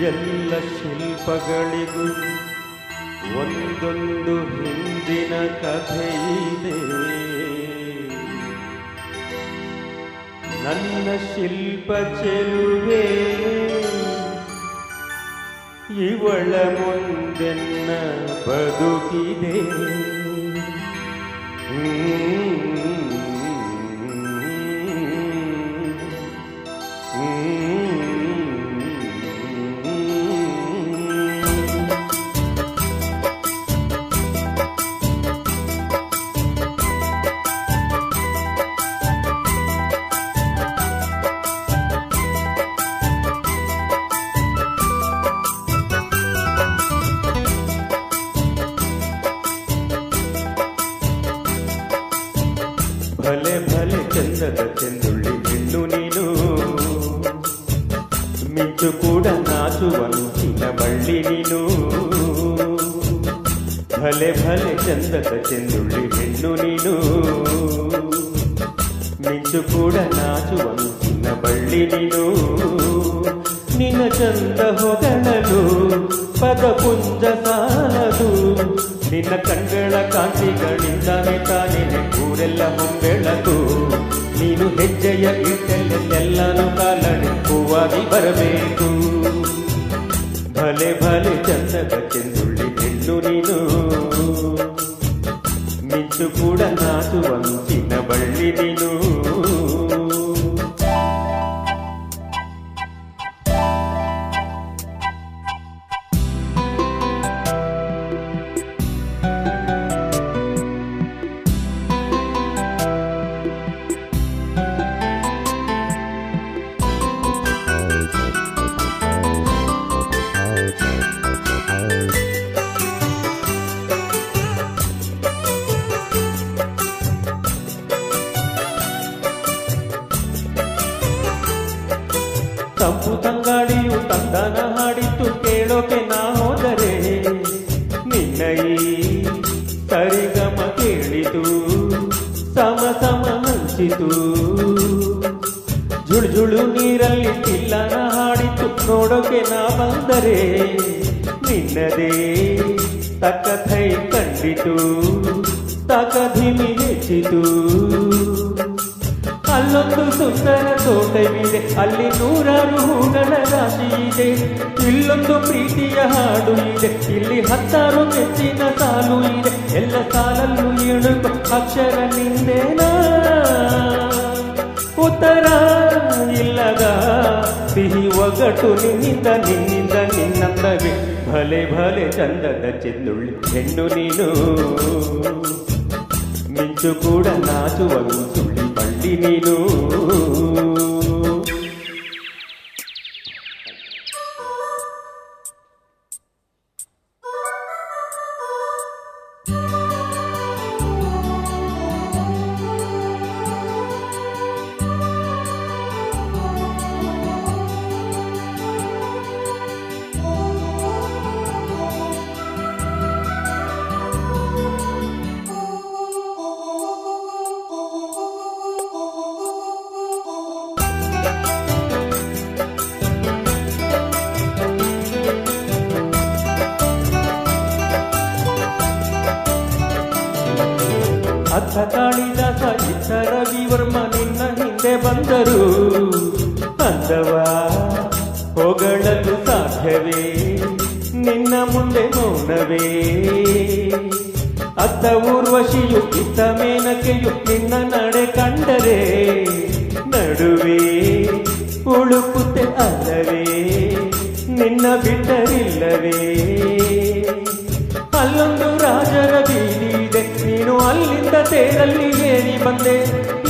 ಎಲ್ಲ ಶಿಲ್ಪಗಳಿಗೂ ಒಂದೊಂದು ಹಿಂದಿನ ಕಥೆ ಇದೆ. ನನ್ನ ಶಿಲ್ಪ ಚೆಲುವೆ ಇವಳ ಮುಂದೆನ್ನ ಬದುಕಿದೆ. ಭಲೆ ಭಲೆ ಚಂದದ ಚೆಂದುಳ್ಳಿ ಹೆಣ್ಣು ನೀನು, ಮಿಂಚು ಕೂಡ ನಾಚುವಂಚಿನ ಬಳ್ಳಿ ನೀನು. ಭಲೆ ಭಲೆ ಚಂದದ ಚೆಂದುಳ್ಳಿ ಹೆಣ್ಣು ನೀನು, ಮಿಂಚು ಕೂಡ ನಾಚುವಂಚಿನ ಬಳ್ಳಿ ನೀನು. ನಿನ್ನ ಚಂದ ಹೊಗಳಲು ಪದಪುಂಜ ಸಾಲದು, ನಿನ್ನ ಕಣ್ಗಳ ಕಾಂತಿಗಳಿಂದಾನೆ ತಾನೇ ಊರೆಲ್ಲ ಹೊಂಬೆಳಕು. ನೀನು ಹೆಜ್ಜೆಯ ಇಟ್ಟೆಲ್ಲೆಲ್ಲಾನು ಕಾಲಡಿ ಹೂವಾಗಿ ಬರಬೇಕು. ಭಲೆ ಭಲೆ ಚಂದದ ಚೆಂದುಳ್ಳಿ ಹೆಣ್ಣು ನೀನು, ಮಿಂಚು ಕೂಡ ನಾಚುವಂಚಿನ ಬಳ್ಳಿ ನೀನು. ತಂಪು ತಂಗಾಡಿಯು ತಂದನ ಹಾಡಿತು ಕೇಳೋಕೆ ನಾ ಹೋದರೆ, ನಿನ್ನ ಈ ಸರಿಗಮ ಕೇಳಿತು ಸಮ ಸಮ ಹಂಚಿತು. ಜುಳು ಜುಳು ನೀರಲ್ಲಿ ತಿಲ್ಲನ ಹಾಡಿತು ನೋಡೋಕೆ ನಾ ಬಂದರೆ, ನಿನ್ನದೇ ತಕ್ಕಥೈ ಕಂಡಿತು ತಕಧಿಮಿ ಹೆಚ್ಚಿತು. ಅಲ್ಲೊಂದು ಸುಂದರ ತೋಟವಿದೆ, ಅಲ್ಲಿ ನೂರಾರು ಹೂಗಳ ರಾಶಿ ಇದೆ. ಇಲ್ಲೊಂದು ಪ್ರೀತಿಯ ಹಾಡು ಇದೆ, ಇಲ್ಲಿ 10 ಮೆಚ್ಚಿನ ಸಾಲು ಇದೆ. ಎಲ್ಲ ಸಾಲಲ್ಲೂ ಇಳುಕು ಅಕ್ಷರ ನಿಂದೇನಾ, ಉತ್ತರ ಇಲ್ಲದ ಸಿಹಿ ಒಗಟು ನಿನ್ನಿಂದ ನಿನ್ನಿಂದ ನಿನ್ನಂದವೇ. ಭಲೆ ಭಲೆ ಚಂದದ ಚೆಂದುಳ್ಳಿ ಹೆಣ್ಣು ನೀನು, ಮಿಂಚು ಕೂಡ ನಾಚುವಂಚುಳ್ಳಿ ಬಳ್ಳಿ ನೀನು. ಅರ್ಥ ಕಾಳಿದಾಸ ಇತ್ತ ರವಿವರ್ಮ ನಿನ್ನ ಹಿಂದೆ ಬಂದರು. ಅಂದವ ಹೊಗಳಲು ಸಾಧ್ಯವೇ, ನಿನ್ನ ಮುಂದೆ ಮೌನವೇ. ಅತ್ತ ಊರ್ವಶಿಯು ಇತ್ತ ಮೇನಕೆಯು ನಿನ್ನ ನಡೆ ಕಂಡರೆ, ನಡುವೆ ಉಳುಕುತ್ತೆ ಅಲ್ಲವೇ ನಿನ್ನ ಬಿಟ್ಟರಿಲ್ಲವೇ. ಅಲ್ಲೊಂದು ರಾಜರ ಬೀದಿ ಇದೆ, ನೀನು ಅಲ್ಲಿಂದ ತೇರಲ್ಲಿ ಏರಿ ಬಂದೆ.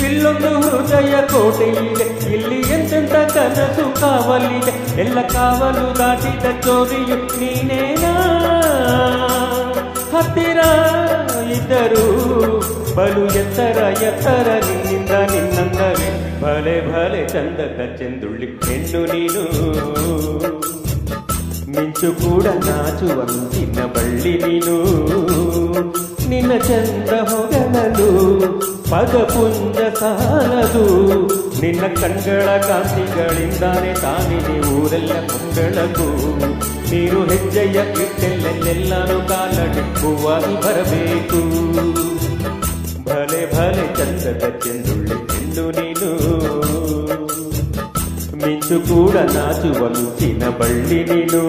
ಇಲ್ಲೊಂದು ಹೃದಯ ಕೋಟೆ ಇದೆ, ಇಲ್ಲಿ ಎಂತೆಂತ ಕನಸು ಕಾವಲಿದೆ. ಎಲ್ಲ ಕಾವಲು ದಾಟಿದ ಚೋರಿಯು ನೀನೇನಾ. ಹತ್ತಿರ ಇದ್ದರು ಬಲು ಎತ್ತರ ಎತ್ತರ ನಿನ್ನಿಂದ ನಿನ್ನಂದವೇ. ಭಲೆ ಭಲೆ ಚಂದದ ಚೆಂದುಳ್ಳಿ ಹೆಣ್ಣು ನೀನು, ಮಿಂಚು ಕೂಡ ನಾಚುವಂಚಿನ ಬಳ್ಳಿ ನೀನು. ನಿನ್ನ ಚಂದ ಹೊಗಳಲು ಪದಪುಂಜ ಸಾಲದು ನಿನ್ನ ಕಣ್ಗಳ ಕಾಂತಿಗಳಿಂದಾನೆ ತಾನಿದೆ ಊರೆಲ್ಲ ಮುಂಗಳಕು ನೀರು ಹೆಜ್ಜೆಯ ಇಟ್ಟೆಲ್ಲೆಲ್ಲಾನು ಕಾಲಡಿ ಹೂವಾಗಿ ಬರಬೇಕು ಭಲೆ ಭಲೆ ಚಂದದ ಚೆಂದುಳ್ಳಿ ಚೆಂಡು ನೀನು ಮಿಂಚು ಕೂಡ ನಾಚುವ ಮಿಂಚಿನ ಬಳ್ಳಿ ನೀನು